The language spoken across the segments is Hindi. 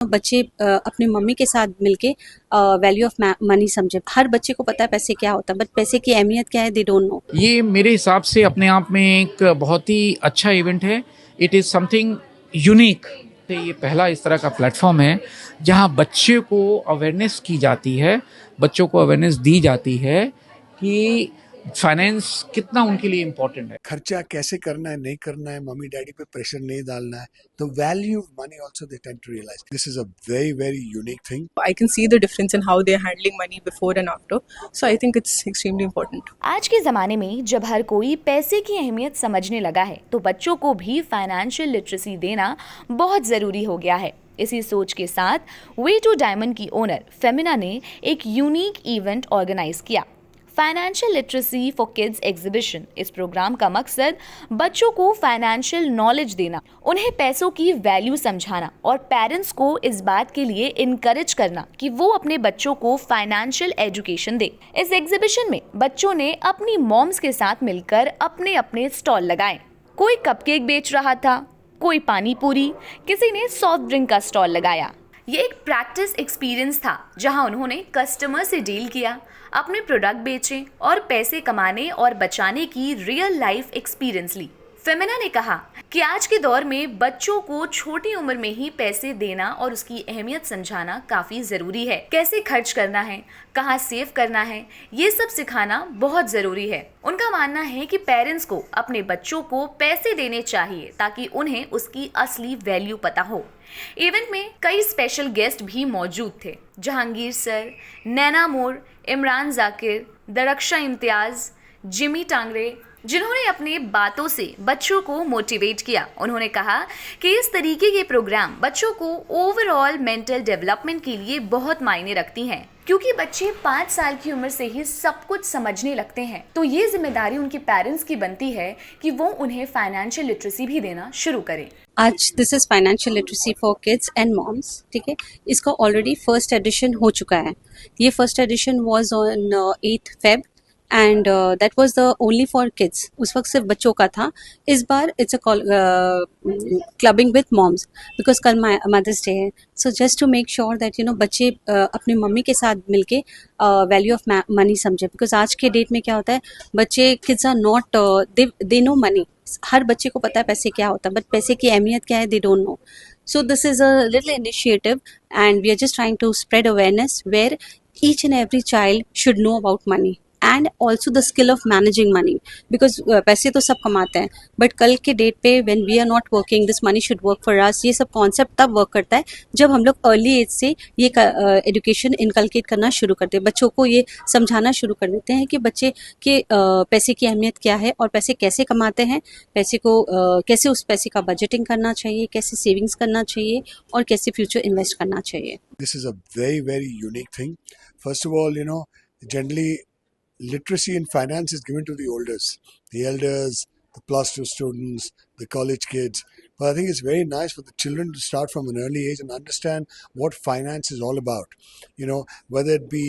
बच्चे अपने मम्मी के साथ मिलके वैल्यू ऑफ मनी समझे। हर बच्चे को पता है पैसे क्या होता है, बट पैसे की अहमियत क्या है दे डोंट नो। ये मेरे हिसाब से अपने आप में एक बहुत ही अच्छा इवेंट है। It is something unique. ये पहला इस तरह का प्लेटफॉर्म है जहां बच्चे को अवेयरनेस की जाती है, बच्चों को अवेयरनेस दी जाती है कि फाइनेंस कितना उनके लिए इम्पोर्टेंट है। खर्चा कैसे करना है, नहीं करना है, मम्मी डैडी पे प्रेशर नहीं डालना है। The value of money also they tend to realise this is a very very unique thing. I can see the difference in how they're handling money before and after. So I think it's extremely important. आज के ज़माने में जब हर कोई पैसे की अहमियत समझने लगा है तो बच्चों को भी फाइनेंशियल लिटरेसी देना बहुत ज़रूरी हो गया है। इसी सोच के साथ वे टू डायमंड की ओनर फेमिना ने एक यूनिक इवेंट ऑर्गेनाइज किया, financial literacy for kids exhibition. इस प्रोग्राम का मकसद बच्चों को फाइनेंशियल नॉलेज देना, उन्हें पैसों की वैल्यू समझाना और पेरेंट्स को इस बात के लिए इनकरेज करना कि वो अपने बच्चों को फाइनेंशियल एजुकेशन दे। इस एग्जीबिशन में बच्चों ने अपनी मॉम्स के साथ मिलकर अपने अपने स्टॉल लगाए। कोई कपकेक बेच रहा था, कोई पानी पूरी, किसी ने सॉफ्ट ड्रिंक का स्टॉल लगाया। ये एक प्रैक्टिस एक्सपीरियंस था जहां उन्होंने कस्टमर से डील किया, अपने प्रोडक्ट बेचे और पैसे कमाने और बचाने की रियल लाइफ एक्सपीरियंस ली। फेमिना ने कहा कि आज के दौर में बच्चों को छोटी उम्र में ही पैसे देना और उसकी अहमियत समझाना काफी जरूरी है। कैसे खर्च करना है, कहाँ सेव करना है, ये सब सिखाना बहुत जरूरी है। उनका मानना है कि पेरेंट्स को अपने बच्चों को पैसे देने चाहिए ताकि उन्हें उसकी असली वैल्यू पता हो। इवेंट में कई स्पेशल गेस्ट भी मौजूद थे, जहांगीर सर, नैना मोर, इमरान जाकिर, दरक्षा इम्तियाज, जिमी टांगरे, जिन्होंने अपने बातों से बच्चों को मोटिवेट किया। उन्होंने कहा कि इस तरीके के प्रोग्राम बच्चों को ओवरऑल मेंटल डेवलपमेंट के लिए बहुत मायने रखती हैं, क्योंकि बच्चे 5 साल की उम्र से ही सब कुछ समझने लगते हैं। तो ये जिम्मेदारी उनके पेरेंट्स की बनती है कि वो उन्हें फाइनेंशियल लिटरेसी भी देना शुरू करें। आज this is financial literacy for kids and moms, ठीक है। इसका ऑलरेडी फर्स्ट एडिशन हो चुका है। ये first edition was on 8 Feb and that was the only for kids. उस वक्त सिर्फ बच्चों का था। इस बार it's a clubbing with moms because कल मदर्स डे है। So just to make sure that बच्चे अपने मम्मी के साथ मिलके वैल्यू ऑफ मनी समझे। बिकॉज आज के डेट में क्या होता है, बच्चे kids are not they know money. हर बच्चे को पता है पैसे क्या होता है, बट पैसे की अहमियत क्या है they don't know. So this is a little initiative and we are just trying to spread awareness where each and every child should know about money and also the skill of managing money because पैसे तो सब कमाते हैं, बट कल के डेट पे when we are not working this money should work for us। ये सब कॉन्सेप्ट तब वर्क करता है जब हम लोग अर्ली एज से ये एजुकेशन इनकलकेट करना शुरू करते हैं, बच्चों को ये समझाना शुरू कर देते हैं कि बच्चे के पैसे की अहमियत क्या है और पैसे कैसे कमाते हैं, पैसे को कैसे उस पैसे का बजटिंग करना चाहिए, कैसे सेविंग्स करना चाहिए और कैसे फ्यूचर इन्वेस्ट करना चाहिए। This is a very very unique thing. First of all, generally literacy in finance is given to the elders, the plus two students, the college kids. But I think it's very nice for the children to start from an early age and understand what finance is all about. Whether it be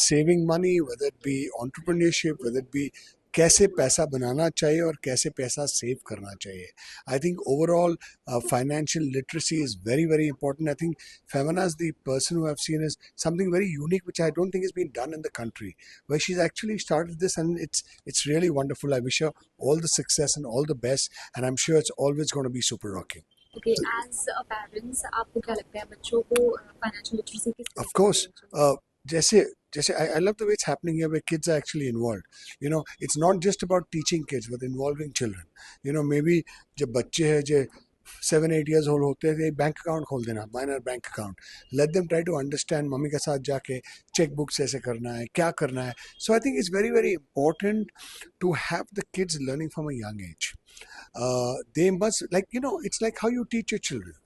saving money, whether it be entrepreneurship, whether it be कैसे पैसा बनाना चाहिए और कैसे पैसा सेव करना चाहिए। I think overall financial literacy is very very important. I think Femina is the person who I've seen is something very unique which I don't think has been done in the country, where she's actually started this and it's really wonderful. I wish her all the success and all the best and I'm sure it's always going to be super rocking. Okay, as a parents, आपको क्या लगता है बच्चों को financial literacy किस तरह Of से course, देना चाहिए? जैसे I love the way it's happening here where kids are actually involved. It's not just about teaching kids but involving children. Maybe जब बच्चे हैं जो 7-8 years old होते हैं, एक बैंक अकाउंट खोल देना, minor bank account. Let them try to understand mummy के साथ जाके चेक बुक्स ऐसे करना है, क्या करना है। So I think it's very very important to have the kids learning from a young age. They must, it's like how you teach your children.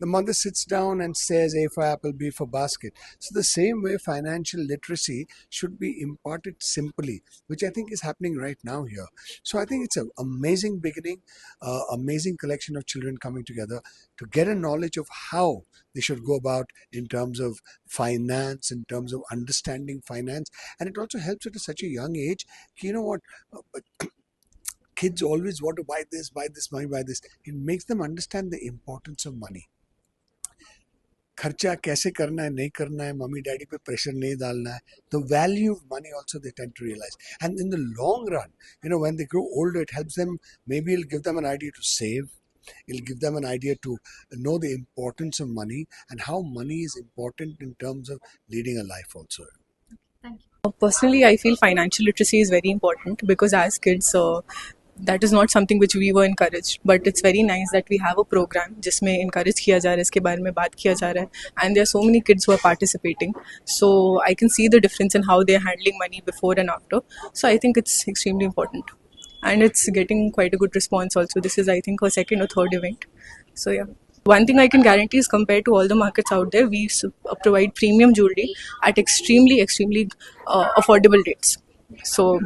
The mother sits down and says A for apple, B for basket. So the same way financial literacy should be imparted simply, which I think is happening right now here. So I think it's an amazing beginning, amazing collection of children coming together to get a knowledge of how they should go about in terms of finance, in terms of understanding finance. And it also helps at such a young age. You know what? Kids always want to buy this, buy this, buy this. It makes them understand the importance of money. खर्चा कैसे करना है, नहीं करना है, मम्मी डैडी पे प्रेशर नहीं डालना है. The value of money also they tend to realize. And in the long run, when they grow older, it helps them, maybe it'll give them an idea to save. It'll give them an idea to know the importance of money and how money is important in terms of leading a life also. Personally, I feel financial literacy is very important because as kids, that is not something which we were encouraged. But it's very nice that we have a program जिसमें encourage किया जा रहा है, इसके बारे में बात किया जा रहा है. And there are so many kids who are participating. So I can see the difference in how they are handling money before and after. So I think it's extremely important. And it's getting quite a good response also. This is, I think, our second or third event. So yeah. One thing I can guarantee is compared to all the markets out there, we provide premium jewelry at extremely affordable rates. So,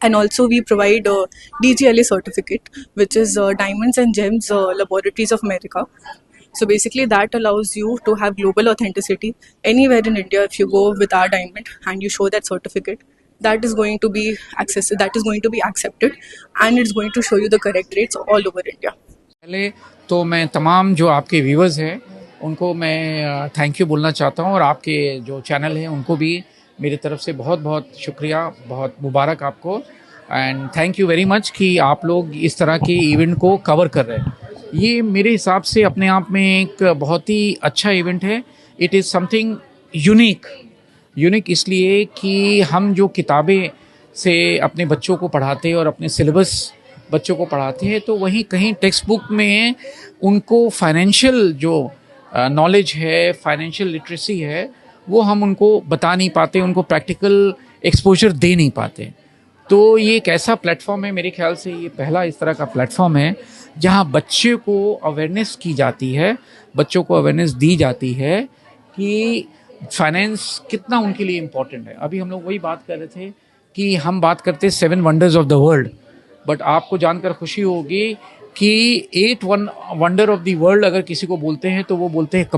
and also we provide a DGLA certificate, which is Diamonds and Gems Laboratories of America. So basically that allows you to have global authenticity anywhere in India. If you go with our diamond and you show that certificate, that is going to be accepted, and it's going to show you the correct rates all over India. पहले तो मैं तमाम जो आपके व्यूवर्स हैं उनको मैं थैंक यू बोलना चाहता हूं, और आपके जो चैनल हैं उनको भी मेरी तरफ से बहुत बहुत शुक्रिया, बहुत मुबारक आपको, and thank you very much कि आप लोग इस तरह के इवेंट को कवर कर रहे हैं. ये मेरे हिसाब से अपने आप में एक बहुत ही अच्छा इवेंट है. इट इज़ समथिंग यूनिक इसलिए कि हम जो किताबें से अपने बच्चों को पढ़ाते हैं और अपने सिलेबस बच्चों को पढ़ाते हैं, तो वहीं कहीं टेक्स्ट बुक में उनको फाइनेंशियल जो नॉलेज है, फाइनेंशियल लिटरेसी है, वो हम उनको बता नहीं पाते, उनको प्रैक्टिकल एक्सपोजर दे नहीं पाते. तो ये एक ऐसा प्लेटफॉर्म है, मेरे ख्याल से ये पहला इस तरह का प्लेटफॉर्म है जहाँ बच्चे को अवेयरनेस की जाती है, बच्चों को अवेयरनेस दी जाती है कि फाइनेंस कितना उनके लिए इम्पोर्टेंट है. अभी हम लोग वही बात कर रहे थे कि हम बात करते 7 wonders of the world, but आपको जानकर खुशी होगी कि 8 वंडर ऑफ द वर्ल्ड अगर किसी को बोलते हैं तो वो बोलते हैं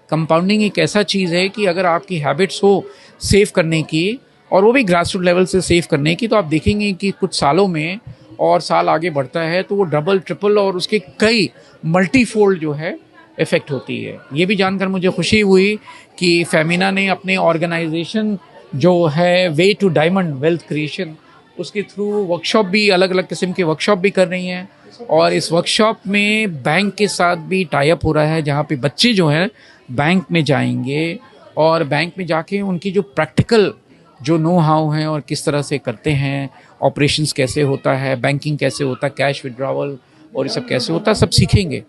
कंपाउंडिंग एक ऐसा चीज़ है कि अगर आपकी हैबिट्स हो सेव करने की, और वो भी ग्रास रूट लेवल से सेव करने की, तो आप देखेंगे कि कुछ सालों में और साल आगे बढ़ता है तो वो डबल ट्रिपल और उसके कई मल्टीफोल्ड जो है इफ़ेक्ट होती है. ये भी जानकर मुझे खुशी हुई कि फेमिना ने अपने ऑर्गेनाइजेशन जो है way to diamond wealth creation, उसके थ्रू वर्कशॉप भी, अलग अलग किस्म के वर्कशॉप भी कर रही हैं, और इस वर्कशॉप में बैंक के साथ भी टाई अप हो रहा है, जहाँ पे बच्चे जो हैं बैंक में जाएंगे और बैंक में जाके उनकी जो प्रैक्टिकल जो नो हाउ हैं और किस तरह से करते हैं, ऑपरेशंस कैसे होता है, बैंकिंग कैसे होता है, कैश विड्रॉवल और ये सब कैसे होता है, सब सीखेंगे,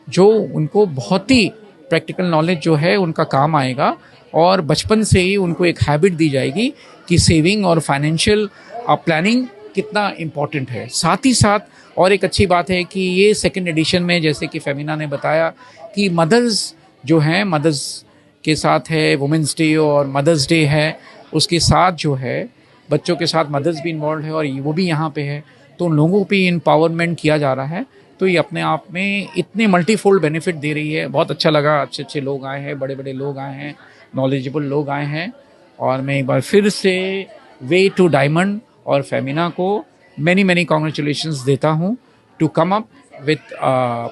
जो उनको बहुत ही प्रैक्टिकल नॉलेज जो है उनका काम आएगा. और बचपन से ही उनको एक हैबिट दी जाएगी कि सेविंग और फाइनेंशियल प्लानिंग कितना इम्पॉर्टेंट है. साथ ही साथ और एक अच्छी बात है कि ये सेकंड एडिशन में, जैसे कि फेमिना ने बताया कि मदर्स जो हैं, मदर्स के साथ है वुमेंस डे और मदर्स डे है, उसके साथ जो है बच्चों के साथ मदर्स भी इन्वॉल्व है और वो भी यहाँ पे है, तो उन लोगों को भी एम्पावरमेंट किया जा रहा है. तो ये अपने आप में इतने मल्टीफोल्ड बेनिफिट दे रही है. बहुत अच्छा लगा, अच्छे लोग आए हैं, बड़े लोग आए हैं, नॉलेजेबल लोग आए हैं, और मैं एक बार फिर से वे टू डायमंड और फेमिना को मैनी कॉन्ग्रेचुलेशंस देता हूँ to come up with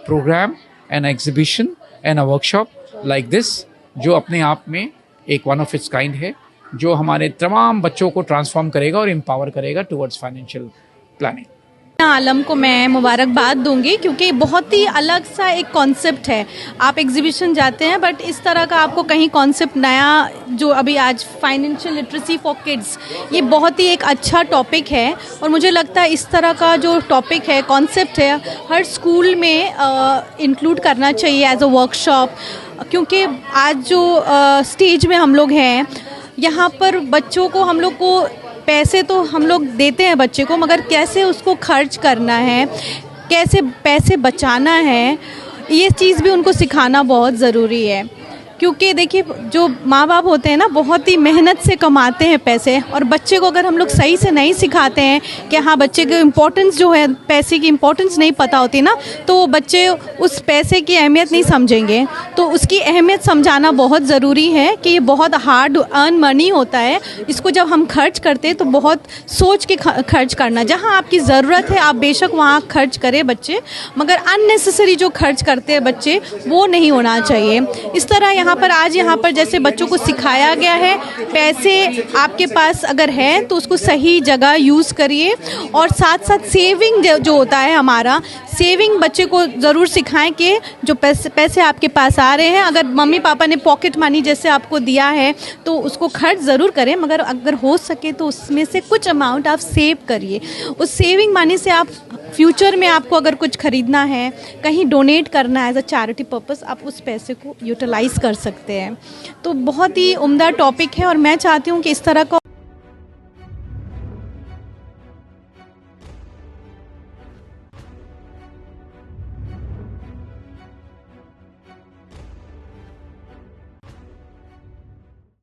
programme and exhibition and a workshop like this, जो अपने आप में एक वन ऑफ इट्स काइंड है, जो हमारे तमाम बच्चों को ट्रांसफॉर्म करेगा और एम्पावर करेगा टुवर्ड्स फाइनेंशियल प्लानिंग. आलम को मैं मुबारकबाद दूंगी, क्योंकि बहुत ही अलग सा एक कॉन्सेप्ट है. आप एग्जीबिशन जाते हैं, बट इस तरह का आपको कहीं कॉन्सेप्ट नया, जो अभी आज फाइनेंशियल लिटरेसी फॉर किड्स, ये बहुत ही एक अच्छा टॉपिक है. और मुझे लगता है इस तरह का जो टॉपिक है, कॉन्सेप्ट है, हर स्कूल में इंक्लूड करना चाहिए एज अ वर्कशॉप, क्योंकि आज जो स्टेज में हम लोग हैं, यहाँ पर बच्चों को, हम लोग को पैसे तो हम लोग देते हैं बच्चे को, मगर कैसे उसको खर्च करना है, कैसे पैसे बचाना है, ये चीज़ भी उनको सिखाना बहुत ज़रूरी है. क्योंकि देखिए जो माँ बाप होते हैं ना बहुत ही मेहनत से कमाते हैं पैसे, और बच्चे को अगर हम लोग सही से नहीं सिखाते हैं कि हाँ बच्चे को इम्पोर्टेंस जो है, पैसे की इम्पोर्टेंस नहीं पता होती ना, तो वो बच्चे उस पैसे की अहमियत नहीं समझेंगे। तो उसकी अहमियत समझाना बहुत ज़रूरी है कि ये बहुत हार्ड अर्न मनी होता है, इसको जब हम खर्च करते हैं तो बहुत सोच के खर्च करना। जहाँ आपकी ज़रूरत है आप बेशक वहाँ खर्च करें बच्चे, मगर अननेसेसरी जो खर्च करते हैं बच्चे वो नहीं होना चाहिए। इस तरह यहाँ पर जैसे बच्चों को सिखाया गया है, पैसे आपके पास अगर है तो उसको सही जगह यूज़ करिए, और साथ साथ सेविंग जो होता है हमारा, सेविंग बच्चे को ज़रूर सिखाएं कि जो पैसे आपके पास आ रहे हैं, अगर मम्मी पापा ने पॉकेट मनी जैसे आपको दिया है तो उसको खर्च ज़रूर करें, मगर अगर हो सके तो उसमें से कुछ अमाउंट आप सेव करिए। उस सेविंग मनी से आप फ्यूचर में आपको अगर कुछ ख़रीदना है, कहीं डोनेट करना है एज अ चैरिटी पर्पस, आप उस पैसे को यूटिलाइज़ कर सकते हैं। तो बहुत ही उम्दा टॉपिक है, और मैं चाहती हूँ कि इस तरह का